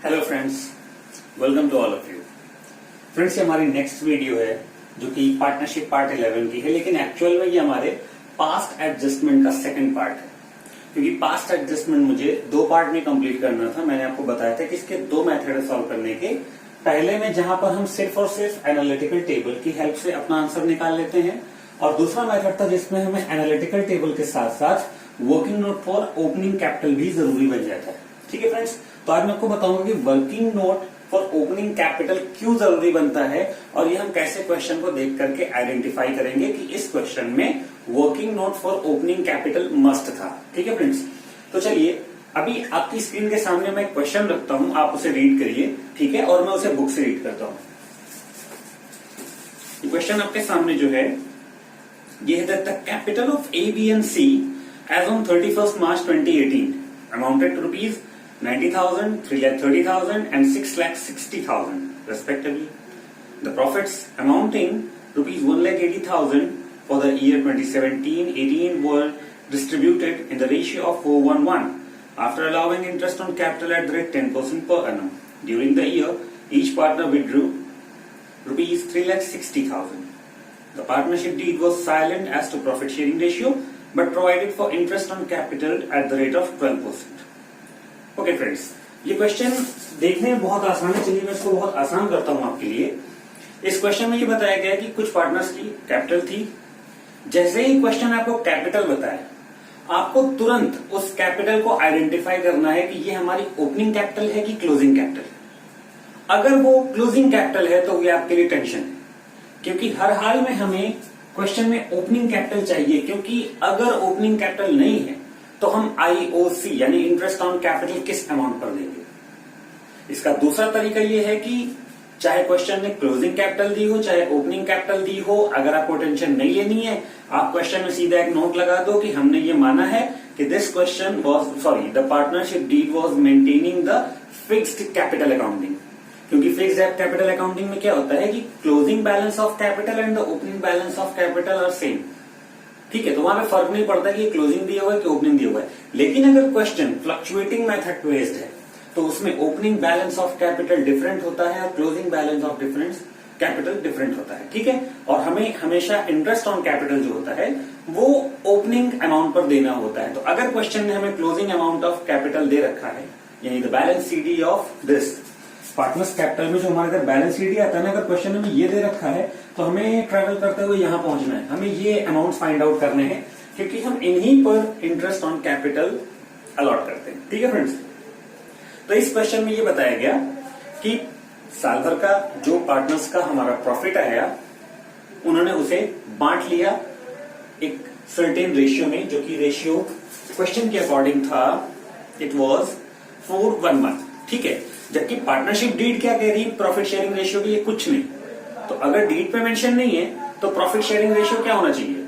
Hello friends, welcome to all of you. Friends, ये हमारी next video है जो कि पार्टनरशिप पार्ट 11 की है, लेकिन एक्चुअल में ये हमारे पास्ट एडजस्टमेंट का सेकंड पार्ट है, क्योंकि पास्ट एडजस्टमेंट मुझे दो पार्ट में कंप्लीट करना था। मैंने आपको बताया था कि इसके दो मेथड है सॉल्व करने के। पहले में जहां पर हम सिर्फ और सिर्फ एनालिटिकल टेबल की हेल्प से अपना आंसर निकाल लेते हैं, और दूसरा मेथड था जिसमें हमें एनालिटिकल टेबल के साथ साथ working note for opening capital भी जरूरी बन जाता है। ठीक है फ्रेंड्स, तो आज मैं आपको बताऊंगा कि working note for opening capital क्यों जरूरी बनता है, और ये हम कैसे क्वेश्चन को देख करके आइडेंटिफाई करेंगे कि इस क्वेश्चन में working note for opening capital must था। ठीक है फ्रेंड्स, तो चलिए अभी आपकी स्क्रीन के सामने मैं एक क्वेश्चन रखता हूं, आप उसे रीड करिए। ठीक है, और मैं उसे बुक से रीड करता हूं। क्वेश्चन आपके सामने जो है ये है the capital of A B and C as on 31st March 2018 amounted to rupees 90,000, 3,30,000 and 6,60,000 respectively. The profits amounting rupees 1,80,000 for the year 2017-18 were distributed in the ratio of 4:1 after allowing interest on capital at the rate 10% per annum. During the year, each partner withdrew rupees 3,60,000. The partnership deed was silent as to profit sharing ratio, but provided for interest on capital at the rate of 12%. Okay friends, ये question देखने में बहुत आसान है। चलिए मैं इसको बहुत आसान करता हूं आपके लिए। इस क्वेश्चन में ये बताया गया है कि कुछ पार्टनर्स की कैपिटल थी। जैसे ही क्वेश्चन आपको कैपिटल बताए, आपको तुरंत उस कैपिटल को आइडेंटिफाई करना है कि ये हमारी ओपनिंग कैपिटल है कि क्लोजिंग कैपिटल। अगर वो क्लोजिंग कैपिटल है तो ये आपके लिए टेंशन है, क्योंकि हर हाल में हमें क्वेश्चन में ओपनिंग कैपिटल चाहिए, क्योंकि अगर ओपनिंग कैपिटल नहीं है तो हम IOC यानी इंटरेस्ट ऑन कैपिटल किस अमाउंट पर देंगे। इसका दूसरा तरीका यह है कि चाहे क्वेश्चन में क्लोजिंग कैपिटल दी हो चाहे ओपनिंग कैपिटल दी हो, अगर आपको टेंशन नहीं लेनी है, आप क्वेश्चन में सीधा एक नोट लगा दो कि हमने ये माना है कि this question the partnership deed was maintaining the fixed capital accounting. क्योंकि फिक्स्ड कैपिटल अकाउंटिंग में क्या होता है कि closing balance of capital and the opening balance of capital are same. ठीक है, तो वहां पे फर्क नहीं पड़ता कि क्लोजिंग दिया हुआ है कि ओपनिंग दिया हुआ है। लेकिन अगर क्वेश्चन फ्लक्चुएटिंग मेथड बेस्ड है तो उसमें opening balance of capital different होता है और closing balance of capital different होता है। ठीक है, और हमें हमेशा इंटरेस्ट ऑन कैपिटल जो होता है वो ओपनिंग अमाउंट पर देना होता है। तो अगर क्वेश्चन ने हमें क्लोजिंग अमाउंट ऑफ कैपिटल दे रखा है, यानी the balance CD of this partners capital में जो हमारे अगर बैलेंस सीडी आता है ना, अगर क्वेश्चन में ये दे रखा है तो हमें ट्रेवल करते हुए यहां पहुंचना है, हमें ये अमाउंट्स फाइंड आउट करने हैं, क्योंकि हम इन्हीं पर इंटरेस्ट ऑन कैपिटल अलॉट करते हैं। ठीक है फ्रेंड्स, तो इस क्वेश्चन में ये बताया गया कि साल भर का जो पार्टनर्स का हमारा प्रॉफिट आया, उन्होंने उसे बांट लिया एक सर्टेन रेशियो में, जो कि रेशियो क्वेश्चन के अकॉर्डिंग था, इट वॉज 4:1। ठीक है, जबकि पार्टनरशिप डीड क्या कह रही है प्रॉफिट शेयरिंग रेशियो के लिए कुछ नहीं। तो अगर डीड पे मेंशन नहीं है तो प्रॉफिट शेयरिंग रेशियो क्या होना चाहिए,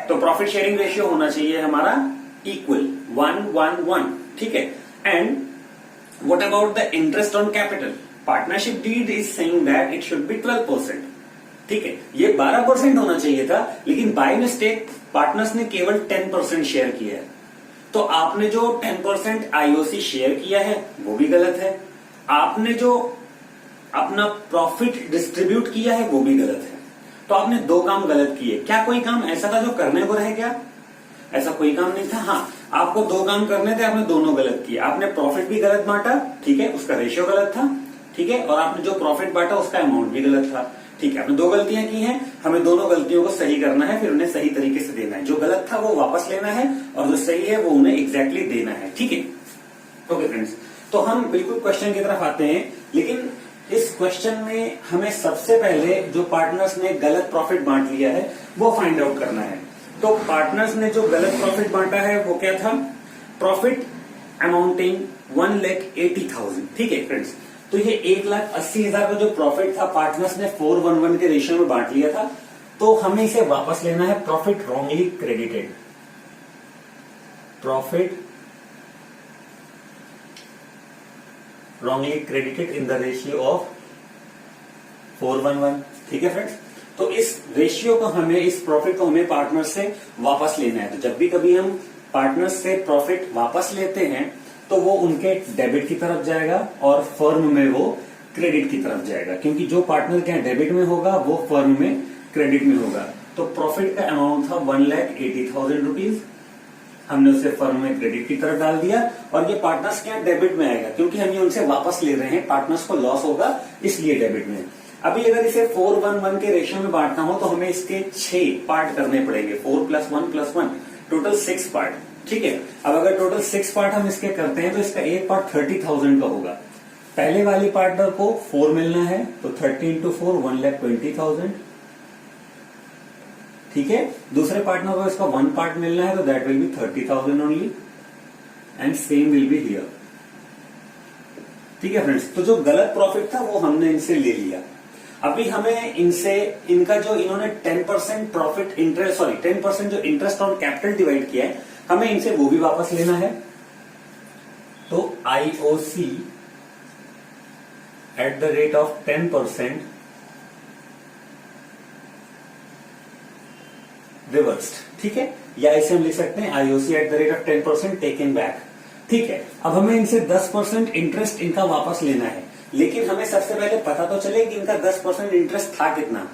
तो प्रॉफिट शेयरिंग रेशियो होना चाहिए हमारा इक्वल 1:1:1। ठीक है, and what about the interest on capital, partnership deed is saying that it should be 12%। ठीक है, ये 12% होना चाहिए था, लेकिन बाय मिस्टेक पार्टनर्स ने केवल 10% शेयर किया है। तो आपने जो 10% IOC शेयर किया है वो भी गलत है, आपने जो अपना प्रॉफिट डिस्ट्रीब्यूट किया है वो भी गलत है। तो आपने दो काम गलत किए। क्या कोई काम ऐसा था जो करने को रह गया? ऐसा कोई काम नहीं था। हाँ, आपको दो काम करने थे, आपने दोनों गलत किए। आपने प्रॉफिट भी गलत बांटा, ठीक है, उसका रेशियो गलत था। ठीक है, और आपने जो प्रॉफिट बांटा उसका अमाउंट भी गलत था। ठीक है, आपने दो गलतियां की हैं, हमें दोनों गलतियों को सही करना है, फिर उन्हें सही तरीके से देना है। जो गलत था वो वापस लेना है और जो सही है वो उन्हें एग्जैक्टली देना है। ठीक है, ओके फ्रेंड्स, तो हम बिल्कुल क्वेश्चन की तरफ आते हैं। लेकिन इस क्वेश्चन में हमें सबसे पहले जो पार्टनर्स ने गलत प्रॉफिट बांट लिया है वो फाइंड आउट करना है। तो पार्टनर्स ने जो गलत प्रॉफिट बांटा है वो क्या था, प्रॉफिट अमाउंटिंग 1,80,000। ठीक है फ्रेंड्स, तो ये 1,80,000 का जो प्रॉफिट था पार्टनर्स ने 4:1 के रेशियो में बांट लिया था। तो हमें इसे वापस लेना है, profit wrongly credited, profit wrongly credited in the ratio of 4:1। ठीक है फ्रेंड्स, तो इस रेशियो को हमें, इस प्रॉफिट को हमें पार्टनर से वापस लेना है। तो जब भी कभी हम पार्टनर से प्रॉफिट वापस लेते हैं तो वो उनके डेबिट की तरफ जाएगा और फर्म में वो क्रेडिट की तरफ जाएगा, क्योंकि जो पार्टनर के यहाँ डेबिट में होगा वो फर्म में क्रेडिट में होगा। तो प्रॉफिट का अमाउंट था 1,80,000 रुपीज, हमने उसे फर्म में क्रेडिट की तरफ डाल दिया और ये पार्टनर्स के यहाँ डेबिट में आएगा, क्योंकि हम ये उनसे वापस ले रहे हैं, पार्टनर्स को लॉस होगा इसलिए डेबिट में। अभी अगर इसे 4:1 के रेशियो में बांटना हो तो हमें इसके 6 पार्ट करने पड़ेंगे, 4 + 1 + 1, टोटल 6 पार्ट। ठीक है, अब अगर टोटल 6 पार्ट हम इसके करते हैं तो इसका एक पार्ट 30,000 का होगा। पहले वाली पार्टनर को 4 मिलना है तो 30 × 4 1,20,000। ठीक है, दूसरे पार्टनर को इसका 1 पार्ट मिलना है तो that will B 30,000 only and same will be here. ठीक है फ्रेंड्स, तो जो गलत प्रॉफिट था वो हमने इनसे ले लिया। अभी हमें इनसे इनका जो इन्होंने 10% प्रॉफिट इंटरेस्ट 10% जो इंटरेस्ट ऑन कैपिटल डिवाइड किया है, हमें इनसे वो भी वापस लेना है। तो IOC at the rate of 10% reversed. ठीक है, या इसे हम लिख सकते हैं IOC at the rate of 10% taken back. ठीक है, अब हमें इनसे 10% इंटरेस्ट इनका वापस लेना है, लेकिन हमें सबसे पहले पता तो चले कि इनका 10% इंटरेस्ट था कितना।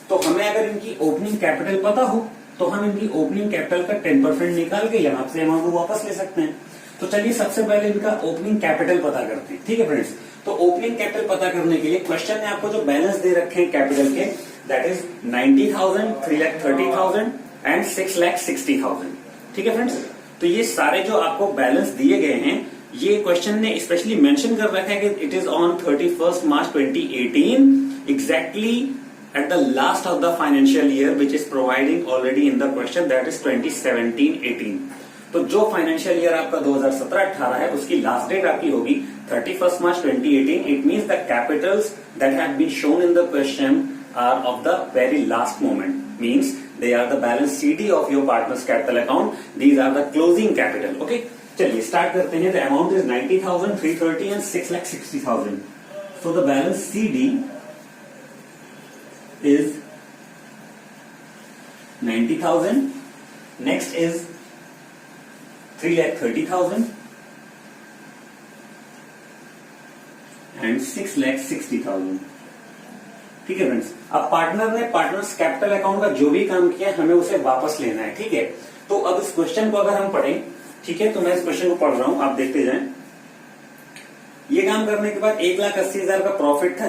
तो हमें अगर इनकी ओपनिंग कैपिटल पता हो तो हम इनकी ओपनिंग कैपिटल का 10% निकाल के यहाँ से अमाउंट वापस ले सकते हैं। तो चलिए सबसे पहले इनका ओपनिंग कैपिटल पता करते हैं। ठीक है फ्रेंड्स, तो ओपनिंग कैपिटल पता करने के लिए क्वेश्चन में आपको जो बैलेंस दे रखे हैं कैपिटल के, दैट इज 90,000, 3,30,000 एंड 6,60,000। ठीक है फ्रेंड्स, तो ये सारे जो आपको बैलेंस दिए गए हैं, ये क्वेश्चन ने स्पेशली मेंशन कर रखा है कि इट इज ऑन 31 मार्च 2018 exactly at the last of the financial year which is providing already in the question, that is 2017-18। तो जो फाइनेंशियल ईयर आपका 2017-18 है उसकी लास्ट डेट आपकी होगी 31 मार्च 2018। It means the capitals that have been shown in the question are of the very last moment, means they are the balance CD of your partners capital account, these are the closing capital. Okay, चलिए start करते हैं। The amount is 90,000, 330 and 6,60,000। So the balance CD is 90,000. Next is 3,30,000 and 6,60,000। ठीक है friends, अब partner ने partners capital account का जो भी काम किया हमें उसे वापस लेना है। ठीक है, तो अब इस क्वेश्चन को अगर हम पढ़ें, ठीक है, तो मैं इस क्वेश्चन को पढ़ रहा हूं, आप देखते जाएं। ये काम करने के बाद 1,80,000 का प्रॉफिट था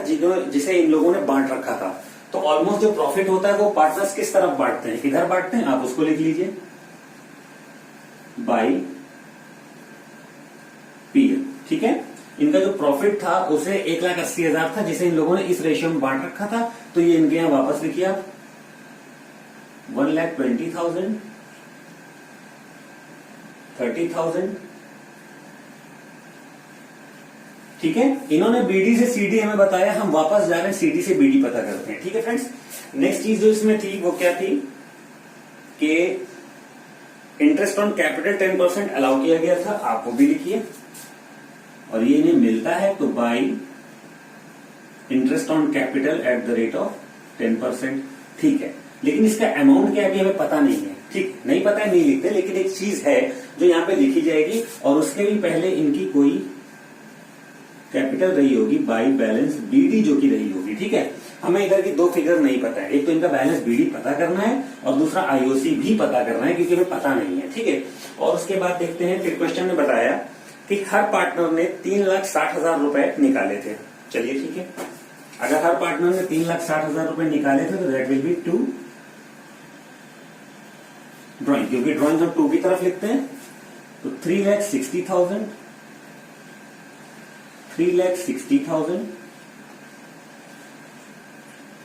जिसे इन लोगों ने बांट रखा था। तो ऑलमोस्ट जो प्रॉफिट होता है वो पार्टनर्स किस तरफ बांटते हैं, किधर बांटते हैं, आप उसको लिख लीजिए, बाई पीएल। ठीक है, इनका जो प्रॉफिट था उसे 1,80,000 था जिसे इन लोगों ने इस रेशियो में बांट रखा था। तो ये इनके यहां वापस लिखिए आप 1,20,000, 30,000। ठीक है, इन्होंने BD से CD हमें बताया, हम वापस जा रहे हैं CD से BD पता करते हैं। ठीक है फ्रेंड्स, नेक्स्ट चीज जो इसमें थी वो क्या थी कि इंटरेस्ट ऑन कैपिटल 10% अलाउ किया गया था, आप वो भी लिखिए, और ये इन्हें मिलता है तो by interest on capital at the rate of 10%। ठीक है, लेकिन इसका अमाउंट क्या है हमें पता नहीं है। ठीक, नहीं पता है, नहीं लिखते, लेकिन एक चीज है जो यहाँ पे लिखी जाएगी और उसके भी पहले इनकी कोई कैपिटल रही होगी बाई बैलेंस BD जो की रही होगी। ठीक है, हमें इधर की दो फिगर नहीं पता है, एक तो इनका बैलेंस BD पता करना है और दूसरा IOC भी पता करना है क्योंकि हमें पता नहीं है। ठीक है, और उसके बाद देखते हैं, फिर क्वेश्चन में बताया कि हर पार्टनर ने 3,60,000 रुपए निकाले थे। चलिए ठीक है, अगर हर पार्टनर ने 3,60,000 रुपए निकाले थे तो दैट विल बी 2 ड्रॉइंग, क्योंकि ड्रॉइंग हम 2 की तरफ लिखते हैं। तो 3,60,000, 3,60,000,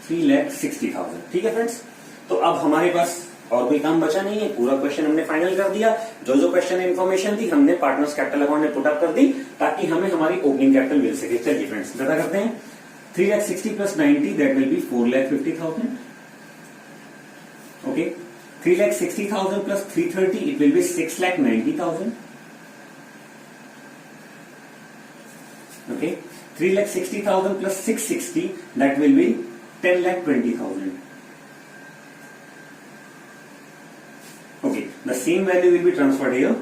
3,60,000। ठीक है फ्रेंड्स, तो अब हमारे पास और कोई काम बचा नहीं है, पूरा क्वेश्चन हमने फाइनल कर दिया। जो जो क्वेश्चन इन्फॉर्मेशन थी हमने पार्टनर्स कैपिटल अकाउंट में पुट अप कर दी ताकि हमें हमारी ओपनिंग कैपिटल मिल सके। चलिए फ्रेंड्स पता करते हैं, 3,60,000 plus 90 that will B 4,50,000। Okay, 3,60,000 plus 330 it will B 6,90,000। Okay, 3,60,000 plus 660 that will be 10,20,000. Okay, the same value will be transferred here,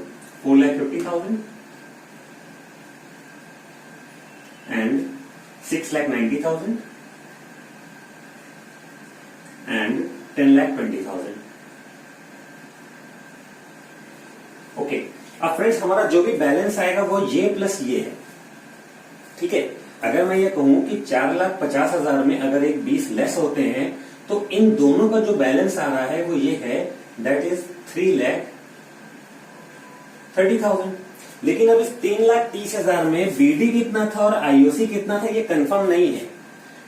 4,50,000 and 6,90,000 and 10,20,000. Okay, अब फ्रेंड्स हमारा जो भी बैलेंस आएगा वो ये प्लस ये है, ठीक है। अगर मैं ये कहूं कि 4,50,000 में अगर एक 20 लेस होते हैं तो इन दोनों का जो बैलेंस आ रहा है वो ये है, दैट इज 3,30,000। लेकिन अब इस 3,30,000 में बीडी कितना था और आईओसी कितना था ये कंफर्म नहीं है,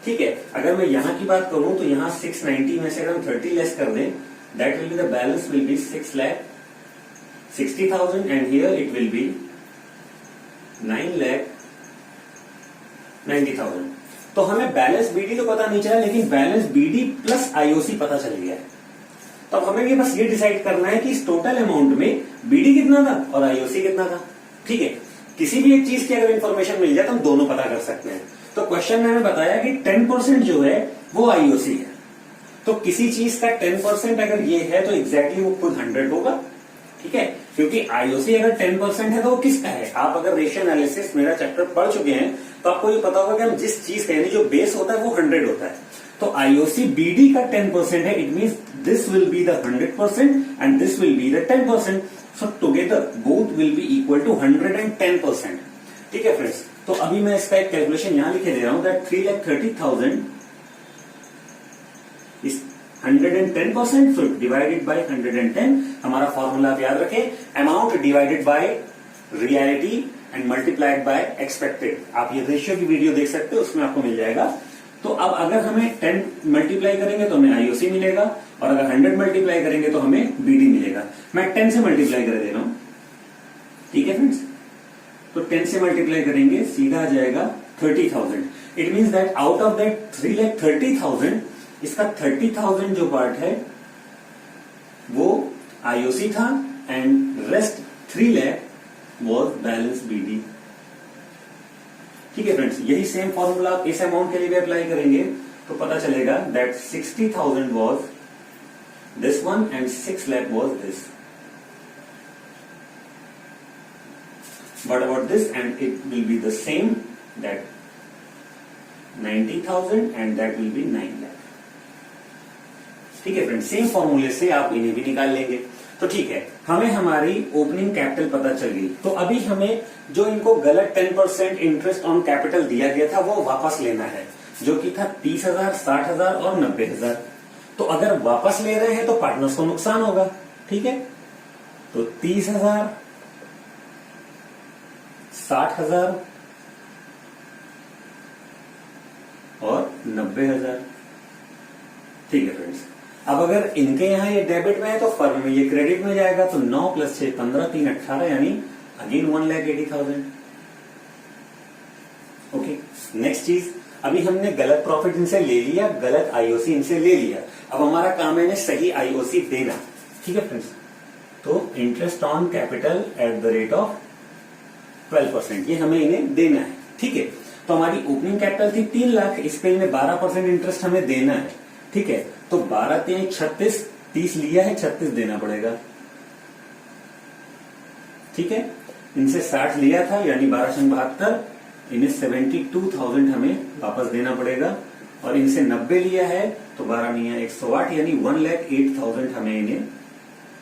ठीक है। अगर मैं यहां की बात करूं तो यहां 690 में से अगर हम 30 लेस कर दें, that will be the balance will be 6,60,000 and here it will B 9,90,000। तो हमें बैलेंस बीडी तो पता नहीं चला, लेकिन बैलेंस बीडी प्लस आईओसी पता चल गया है। तो अब हमें बस ये डिसाइड करना है कि इस टोटल अमाउंट में बीडी कितना था और आईओसी कितना था, ठीक है। किसी भी एक चीज की अगर इंफॉर्मेशन मिल जाए तो हम दोनों पता कर सकते हैं। तो क्वेश्चन में हमें बताया कि 10% जो है वो आईओसी है, तो किसी चीज का 10% अगर ये है तो एग्जैक्टली वो खुद 100 होगा, ठीक है। क्योंकि आईओसी अगर 10% है तो वो किसका है। आप अगर रेशियो एनालिसिस मेरा चैप्टर पढ़ चुके हैं तो आपको ये पता होगा कि हम जिस चीज का यानी जो बेस होता है वो 100 होता है। तो आईओसी बीडी का 10% है, it means this will be the 100% and this will be the 10%। So together both will be equal to 110%, ठीक है फ्रेंड्स। तो अभी मैं इसका एक कैलकुलेशन यहां लिखे दे रहा हूं, that 3,30,000 is 110%, so divided by 110। हमारा फॉर्मूला आप याद रखें, amount divided by reality and multiplied by expected. आप ये रेशियो की वीडियो देख सकते हो, उसमें आपको मिल जाएगा। तो अब अगर हमें 10 मल्टीप्लाई करेंगे तो हमें आईओसी मिलेगा, और अगर 100 मल्टीप्लाई करेंगे तो हमें बीडी मिलेगा। मैं 10 से मल्टीप्लाई कर दे रहा हूं, ठीक है फ्रेंड्स। तो 10 से मल्टीप्लाई करेंगे सीधा आ जाएगा 30,000। It means that out of that 3,30,000 इसका 30,000 जो पार्ट है वो आईओसी था and rest 3 lakh was balance BD, ठीक है फ्रेंड्स। यही सेम फॉर्मूला इस अमाउंट के लिए भी अप्लाई करेंगे तो पता चलेगा that 60,000 was this one and 6 lakh was this. What about this? And it will be the same, that 90,000 and that will be 9 lakh, ठीक है फ्रेंड। सेम फॉर्मूले से आप इन्हें भी निकाल लेंगे। तो ठीक है, हमें हमारी ओपनिंग कैपिटल पता चल गई। तो अभी हमें जो इनको गलत 10% इंटरेस्ट ऑन कैपिटल दिया गया था वो वापस लेना है, जो कि था 30,000, 60,000 और 90,000। तो अगर वापस ले रहे हैं तो पार्टनर्स को नुकसान होगा, ठीक है। तो 30,000, 60,000 और 90,000, ठीक है फ्रेंड्स। अब अगर इनके यहां ये डेबिट में है तो फर्म में ये क्रेडिट में जाएगा। तो 9 + 6 15, 3 18, यानी अगेन 1,80,000। ओके, नेक्स्ट चीज, अभी हमने गलत प्रॉफिट इनसे ले लिया, गलत आईओसी इनसे ले लिया। अब हमारा काम है इन्हें सही आईओसी देना, ठीक है फ्रेंड्स। तो interest on capital at the rate of 12%, ये हमें इन्हें देना है, ठीक है। तो हमारी ओपनिंग कैपिटल थी 3 लाख, इस पे इन्हें 12% इंटरेस्ट हमें देना है, ठीक है। तो 12 3 36, 30 लिया है, 36 देना पड़ेगा, ठीक है। इनसे 60 लिया था यानी 12 × 72, इन्हें 72,000 हमें वापस देना पड़ेगा। और इनसे 90 लिया है तो 12 नहीं है 108, यानी 1,08,000 हमें इन्हें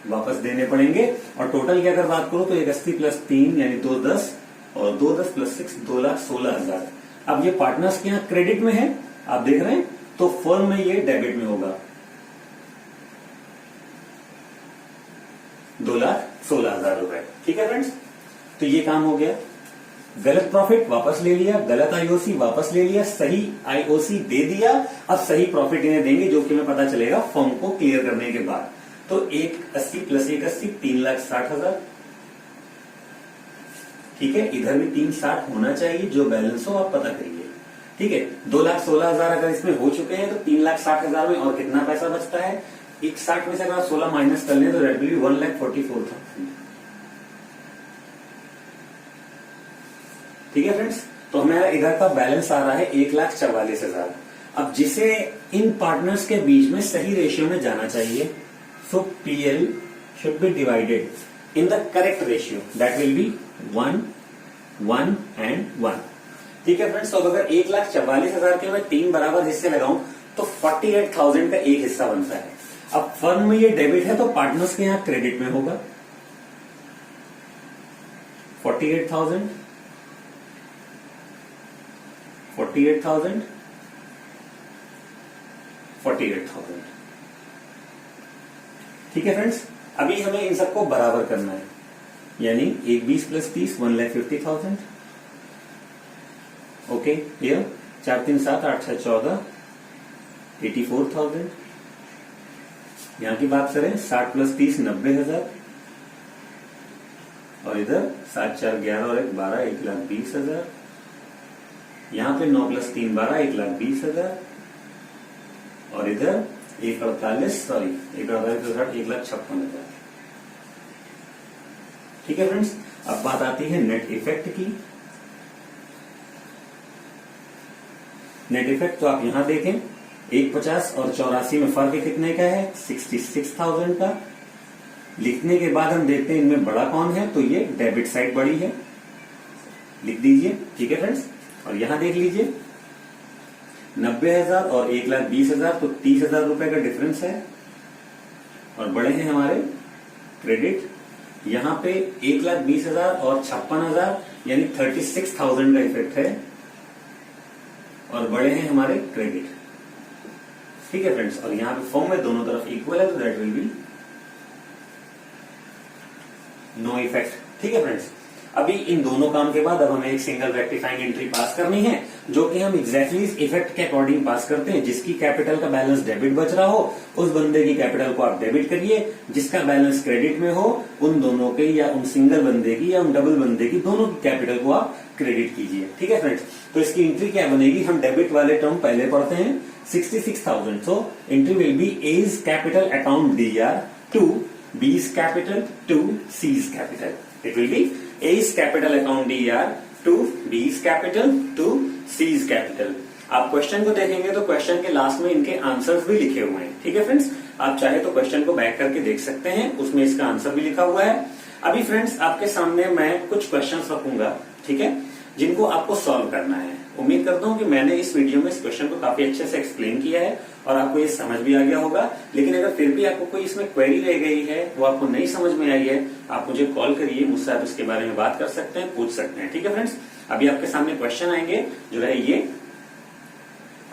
वापस देने पड़ेंगे। और टोटल की अगर बात करूं तो 81 + 3 यानी 210, और 210 + 6 2,16,000। अब ये पार्टनर्स के यहाँ क्रेडिट में है, आप देख रहे हैं, तो फर्म में ये डेबिट में होगा 2,16,000 रुपए, ठीक है फ्रेंड्स। तो ये काम हो गया। गलत प्रॉफिट वापस ले लिया, गलत आईओसी वापस ले लिया, सही आईओसी दे दिया। अब सही प्रॉफिट इन्हें देंगे, जो कि हमें पता चलेगा फर्म को क्लियर करने के बाद। तो 180 + 180 3,60,000, ठीक है। इधर भी 360 होना चाहिए, जो बैलेंस हो आप पता करिए, ठीक है। 2,16,000 अगर इसमें हो चुके हैं तो 3,60,000 में और कितना पैसा बचता है। 160 में से अगर आप 16 माइनस कर लें तो दैट विल बी 1,44,000, ठीक है फ्रेंड्स। तो हमें इधर का बैलेंस आ रहा है 1,44,000। अब जिसे इन पार्टनर्स के बीच में सही रेशियो में जाना चाहिए, so PL should be divided in the correct ratio, that will be 1, 1 and 1, ठीक है फ्रेंड्स, तो अगर 1,44,000 के मैं 3 बराबर हिस्से लगाऊं तो 48,000 का एक हिस्सा बनता है। अब फर्म में ये डेबिट है तो पार्टनर्स के यहां क्रेडिट में होगा 48,000 48,000। ठीक है फ्रेंड्स, अभी हमें इन सबको बराबर करना है, यानी 1 20 प्लस 30 1,50,000। Okay clear. 4 3 7 8 6 14 84,000। यहां की बात करें 60 प्लस 30 90,000 और इधर 7 4 11 और 1 12 1,20,000। यहां पे 9 प्लस 3 12 1,20,000 और इधर 1,48 सॉरी 1,56,000। ठीक है फ्रेंड्स, अब बात आती है नेट इफेक्ट की। नेट इफेक्ट तो आप यहां देखें 150 और 84 में फर्क कितने का है 66,000 का। लिखने के बाद हम देखते हैं इनमें बड़ा कौन है, तो ये डेबिट साइड बड़ी है, लिख दीजिए। ठीक है फ्रेंड्स, और यहां देख लीजिए 90,000 और 1,20,000 तो 30,000 रुपए का डिफरेंस है और बड़े हैं हमारे क्रेडिट। यहां पे 1,20,000 और 56,000 यानी 36,000 का इफेक्ट है और बड़े हैं हमारे क्रेडिट। ठीक है फ्रेंड्स, और यहां पे फॉर्म में दोनों तरफ इक्वल है तो that will be no effect. ठीक है फ्रेंड्स, अभी इन दोनों काम के बाद अब हमें एक सिंगल रेक्टिफाइंग एंट्री पास करनी है, जो कि हम एग्जैक्टली इस इफेक्ट के अकॉर्डिंग पास करते हैं। जिसकी कैपिटल का बैलेंस डेबिट बच रहा हो उस बंदे की कैपिटल को आप डेबिट करिए, जिसका बैलेंस क्रेडिट में हो उन दोनों के या उन सिंगल बंदे की या उन डबल बंदे की दोनों की कैपिटल को आप क्रेडिट कीजिए। ठीक है फ्रेंड्स, तो इसकी एंट्री क्या बनेगी, हम डेबिट वाले टर्म पहले पढ़ते हैं 66,000। So entry will be as capital account DR to B's capital to C's capital. It will be A's capital account DR to B's capital to C's capital। आप क्वेश्चन को देखेंगे तो क्वेश्चन के last में इनके आंसर्स भी लिखे हुए हैं। ठीक है फ्रेंड्स, आप चाहे तो क्वेश्चन को बैक करके देख सकते हैं, उसमें इसका आंसर भी लिखा हुआ है। अभी फ्रेंड्स आपके सामने मैं कुछ क्वेश्चंस रखूंगा, ठीक है, जिनको आपको सॉल्व करना है। उम्मीद करता हूं कि मैंने इस वीडियो में इस क्वेश्चन को काफी अच्छे से एक्सप्लेन किया है और आपको ये समझ भी आ गया होगा। लेकिन अगर फिर भी आपको कोई इसमें क्वेरी रह गई है, वो आपको नहीं समझ में आई है, आप मुझे कॉल करिए, मुझसे आप इसके बारे में बात कर सकते हैं, पूछ सकते हैं। ठीक है फ्रेंड्स, अभी आपके सामने क्वेश्चन आएंगे जो है ये,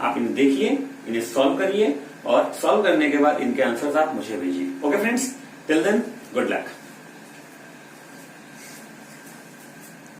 आप इन्हें देखिए, इन्हें सॉल्व करिए और सॉल्व करने के बाद इनके आंसर्स आप मुझे भेजिए। Okay friends, till then good luck.